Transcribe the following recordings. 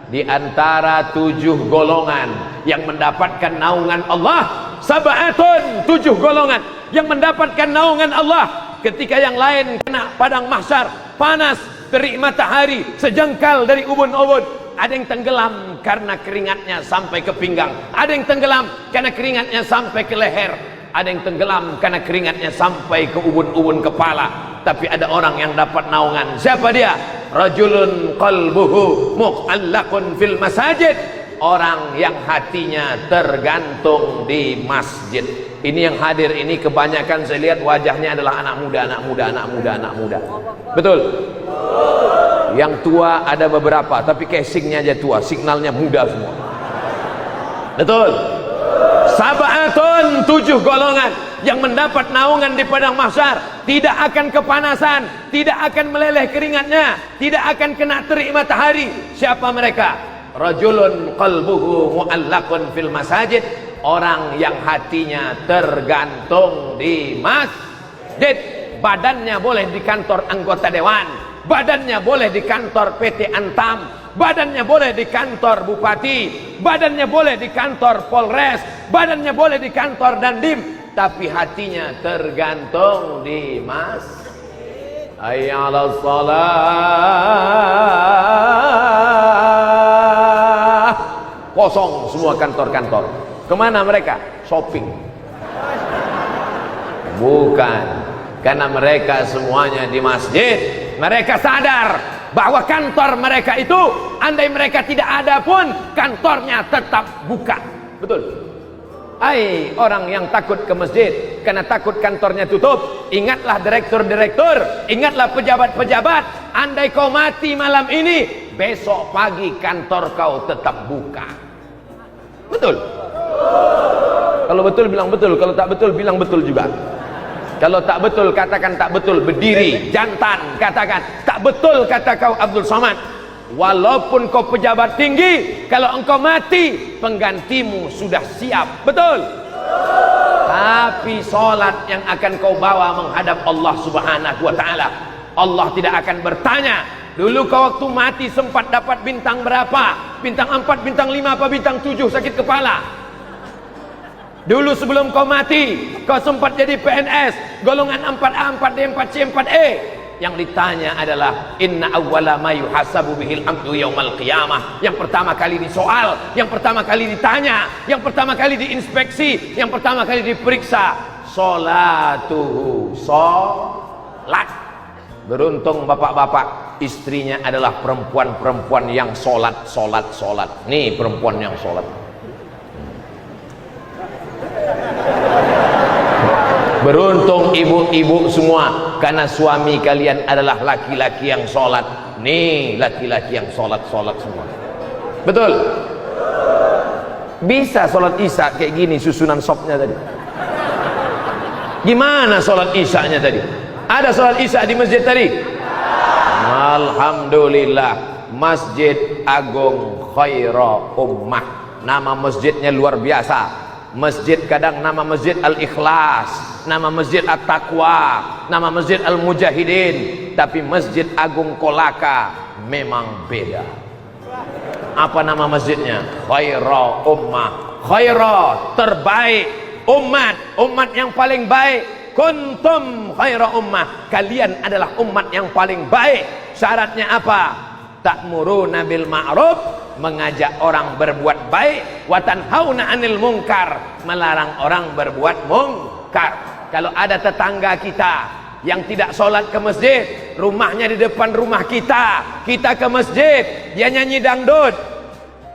di antara 7 golongan yang mendapatkan naungan Allah. Sab'atun, 7 golongan yang mendapatkan naungan Allah ketika yang lain kena padang mahsyar, panas terik matahari sejengkal dari ubun-ubun. Ada yang tenggelam karena keringatnya sampai ke pinggang, ada yang tenggelam karena keringatnya sampai ke leher, ada yang tenggelam karena keringatnya sampai ke ubun-ubun kepala. Tapi ada orang yang dapat naungan. Siapa dia? Rajulun qalbuhu mu'allaqun fil masajid, orang yang hatinya tergantung di masjid. Ini yang hadir ini kebanyakan saya lihat wajahnya adalah anak muda, anak muda, anak muda, anak muda. Betul? Yang tua ada beberapa, tapi casingnya aja tua, signalnya muda semua. Betul? Sab'atun, 7 golongan yang mendapat naungan di padang mahsyar, tidak akan kepanasan, tidak akan meleleh keringatnya, tidak akan kena terik matahari. Siapa mereka? Rajulun qalbuhu mu'allaqun fil masajid, orang yang hatinya tergantung di masjid. Badannya boleh di kantor anggota dewan, badannya boleh di kantor PT Antam, badannya boleh di kantor bupati, badannya boleh di kantor Polres, badannya boleh di kantor Dandim, tapi hatinya tergantung di masjid. Hayya 'alas shalah. Kosong semua kantor-kantor. Kemana mereka? Shopping. Bukan, karena mereka semuanya di masjid. Mereka sadar bahwa kantor mereka itu, andai mereka tidak ada pun, kantornya tetap buka. Betul? Hai orang yang takut ke masjid karena takut kantornya tutup, ingatlah direktur-direktur, ingatlah pejabat-pejabat, andai kau mati malam ini, besok pagi kantor kau tetap buka. Betul? Kalau betul bilang betul, kalau tak betul bilang betul juga. Kalau tak betul katakan tak betul, berdiri jantan katakan tak betul, kata kau Abdul Somad. Walaupun kau pejabat tinggi, kalau engkau mati penggantimu sudah siap. Betul? Tapi solat yang akan kau bawa menghadap Allah Subhanahu wa ta'ala, Allah tidak akan bertanya, dulu kau waktu mati sempat dapat bintang berapa? Bintang 4, bintang 5 apa bintang 7 sakit kepala? Dulu sebelum kau mati, kau sempat jadi PNS golongan 4A, 4D, 4C, 4E. Yang ditanya adalah inna awwala ma yuhasabu bihil abdu yaumal qiyamah. Yang pertama kali disoal, yang pertama kali ditanya, yang pertama kali diinspeksi, yang pertama kali diperiksa, sholatuhu, sholat. Beruntung bapak-bapak, istrinya adalah perempuan-perempuan yang sholat. Nih perempuan yang sholat. Beruntung ibu-ibu semua, karena suami kalian adalah laki-laki yang sholat. Nih laki-laki yang sholat semua. Betul? Bisa sholat isya kayak gini susunan sopnya tadi. Gimana sholat isyanya tadi? Ada sholat isya di masjid tadi? Alhamdulillah. Masjid Agung Khaira Ummah, nama masjidnya luar biasa. Masjid kadang nama masjid Al-Ikhlas, nama masjid At-Taqwa, nama masjid Al-Mujahidin, tapi Masjid Agung Kolaka memang beda. Apa nama masjidnya? Khaira Ummah. Khaira, terbaik. Umat yang paling baik. Kuntum khaira ummah, kalian adalah umat yang paling baik. Syaratnya apa? Ta'muruna bil ma'ruf, mengajak orang berbuat baik, wa tanhauna 'anil munkar, melarang orang berbuat mungkar. Kalau ada tetangga kita yang tidak sholat ke masjid, rumahnya di depan rumah kita ke masjid, dia nyanyi dangdut.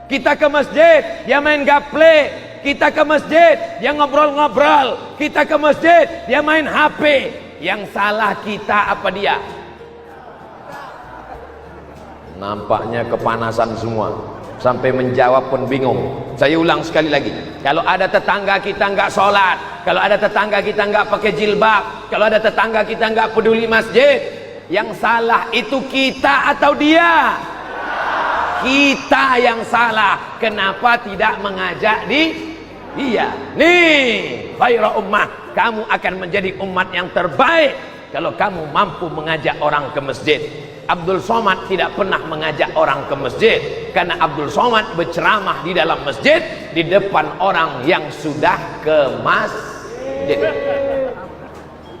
Kita ke masjid, dia main gaple. Kita ke masjid, dia ngobrol-ngobrol. Kita ke masjid, dia main HP. Yang salah kita apa dia? Nampaknya kepanasan semua, sampai menjawab pun bingung. Saya ulang sekali lagi, kalau ada tetangga kita nggak sholat, kalau ada tetangga kita nggak pakai jilbab, kalau ada tetangga kita nggak peduli masjid, yang salah itu kita atau dia? Kita yang salah. Kenapa tidak mengajak dia? Nih khaira ummah, kamu akan menjadi umat yang terbaik kalau kamu mampu mengajak orang ke masjid. Abdul Somad tidak pernah mengajak orang ke masjid, karena Abdul Somad berceramah di dalam masjid di depan orang yang sudah ke masjid.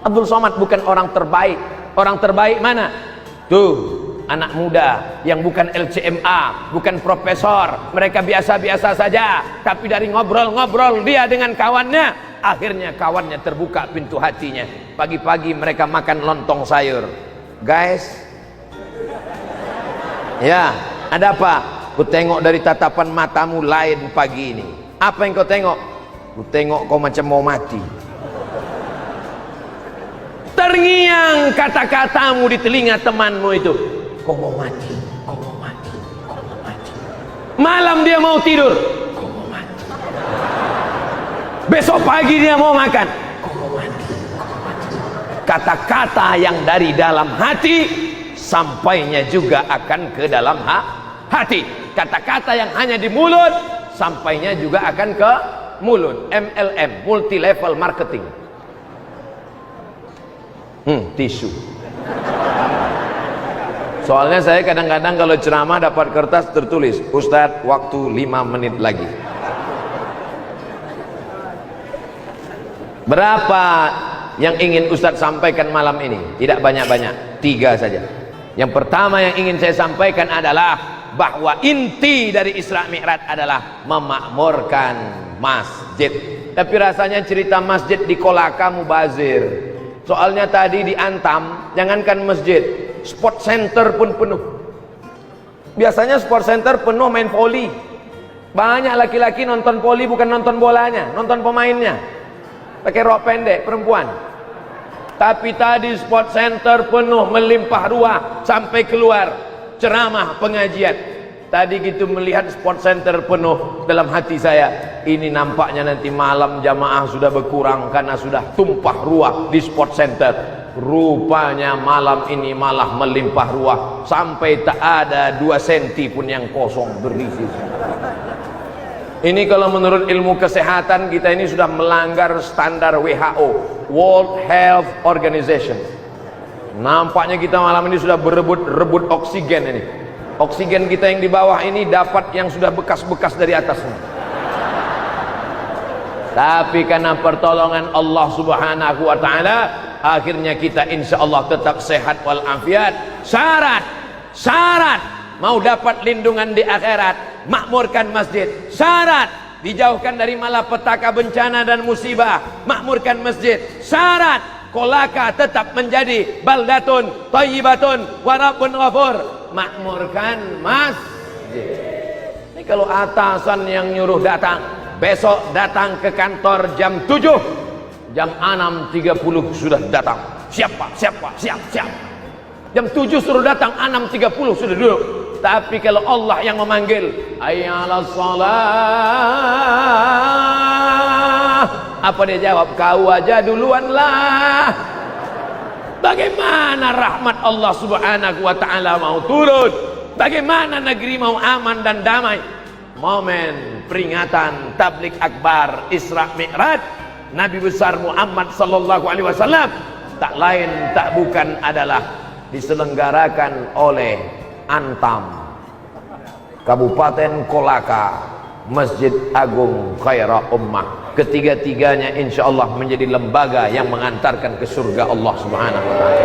Abdul Somad bukan orang terbaik. Orang terbaik mana? Tuh, anak muda yang bukan LCMA, bukan profesor, mereka biasa-biasa saja, tapi dari ngobrol-ngobrol dia dengan kawannya, akhirnya kawannya terbuka pintu hatinya. Pagi-pagi mereka makan lontong sayur. Guys, ya, ada apa? Ku tengok dari tatapan matamu lain pagi ini. Apa yang kau tengok? Ku tengok kau macam mau mati. Terngiang kata-katamu di telinga temanmu itu. Kau mau mati, kau mau mati, kau mau mati. Malam dia mau tidur, kau mau mati. Besok pagi dia mau makan, kau mau mati, kau mau mati. Kata-kata yang dari dalam hati sampainya juga akan ke dalam hati. Kata-kata yang hanya di mulut sampainya juga akan ke mulut. MLM, multi level marketing. Tisu. Soalnya saya kadang-kadang kalau ceramah dapat kertas tertulis, Ustadz waktu 5 menit lagi. Berapa yang ingin Ustadz sampaikan malam ini? Tidak banyak-banyak, 3 saja. Yang pertama yang ingin saya sampaikan adalah bahwa inti dari Isra Mi'raj adalah memakmurkan masjid. Tapi rasanya cerita masjid di Kolaka mubazir. Soalnya tadi di Antam, jangankan masjid, sport center pun penuh. Biasanya sport center penuh main voli. Banyak laki-laki nonton voli, bukan nonton bolanya, nonton pemainnya. Pakai rok pendek, perempuan. Tapi tadi sport center penuh, melimpah ruah sampai keluar ceramah pengajian. Tadi gitu melihat sport center penuh, dalam hati saya, ini nampaknya nanti malam jamaah sudah berkurang karena sudah tumpah ruah di sport center. Rupanya malam ini malah melimpah ruah sampai tak ada 2 senti pun yang kosong berisi. Ini kalau menurut ilmu kesehatan kita ini sudah melanggar standar WHO, World Health Organization. Nampaknya kita malam ini sudah berebut oksigen ini. Oksigen kita yang di bawah ini dapat yang sudah bekas-bekas dari atasnya. Tapi karena pertolongan Allah Subhanahu wa taala, akhirnya kita insya Allah tetap sehat walafiat. Syarat mau dapat lindungan di akhirat, makmurkan masjid. Syarat dijauhkan dari malapetaka, bencana dan musibah, makmurkan masjid. Syarat Kolaka tetap menjadi baldatun thayyibatun wa rabbun ghafur, makmurkan masjid. Ini kalau atasan yang nyuruh datang, besok datang ke kantor jam 7, jam 6.30 sudah datang. Siap Pak, siap Pak, siap. Jam 7 suruh datang, 6.30 sudah duduk. Tapi kalau Allah yang memanggil, hayya 'alas shalah, apa dia jawab? Kau aja duluan lah. Bagaimana rahmat Allah Subhanahu wa taala mau turun? Bagaimana negeri mau aman dan damai? Momen peringatan tablik akbar Isra Mi'raj Nabi besar Muhammad sallallahu alaihi wasallam tak lain tak bukan adalah diselenggarakan oleh Antam, Kabupaten Kolaka, Masjid Agung Khairah Ummah. Ketiga-tiganya insya Allah menjadi lembaga yang mengantarkan ke surga Allah Subhanahu wa ta'ala.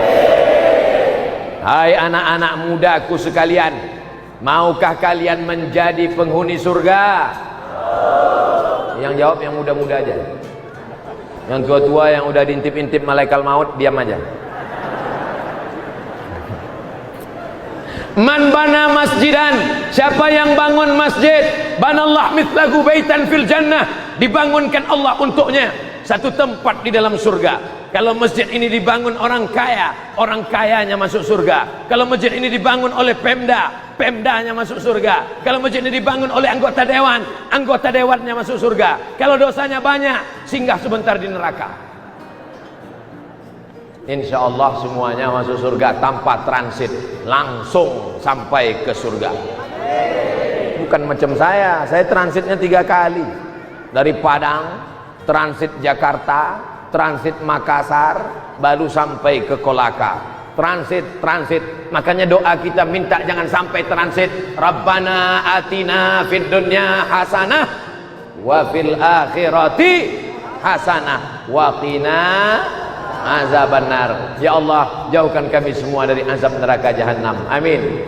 Hai anak-anak mudaku sekalian, maukah kalian menjadi penghuni surga? Yang jawab yang muda-muda aja. Yang tua-tua yang udah diintip-intip malaikat maut diam aja. Man bana masjidan, siapa yang bangun masjid, banallah mithlahu baitan fil jannah, dibangunkan Allah untuknya satu tempat di dalam surga. Kalau masjid ini dibangun orang kaya, orang kayanya masuk surga. Kalau masjid ini dibangun oleh Pemda, Pemdanya masuk surga. Kalau masjid ini dibangun oleh anggota dewan, anggota dewannya masuk surga. Kalau dosanya banyak, singgah sebentar di neraka. Insya Allah semuanya masuk surga tanpa transit, langsung sampai ke surga. Bukan macam saya transitnya 3 kali. Dari Padang, transit Jakarta, transit Makassar, baru sampai ke Kolaka. transit. Makanya doa kita minta jangan sampai transit. Rabbana atina fid dunya hasanah wa fil akhirati hasanah wa qina azabannar. Ya Allah, jauhkan kami semua dari azab neraka jahanam. Amin.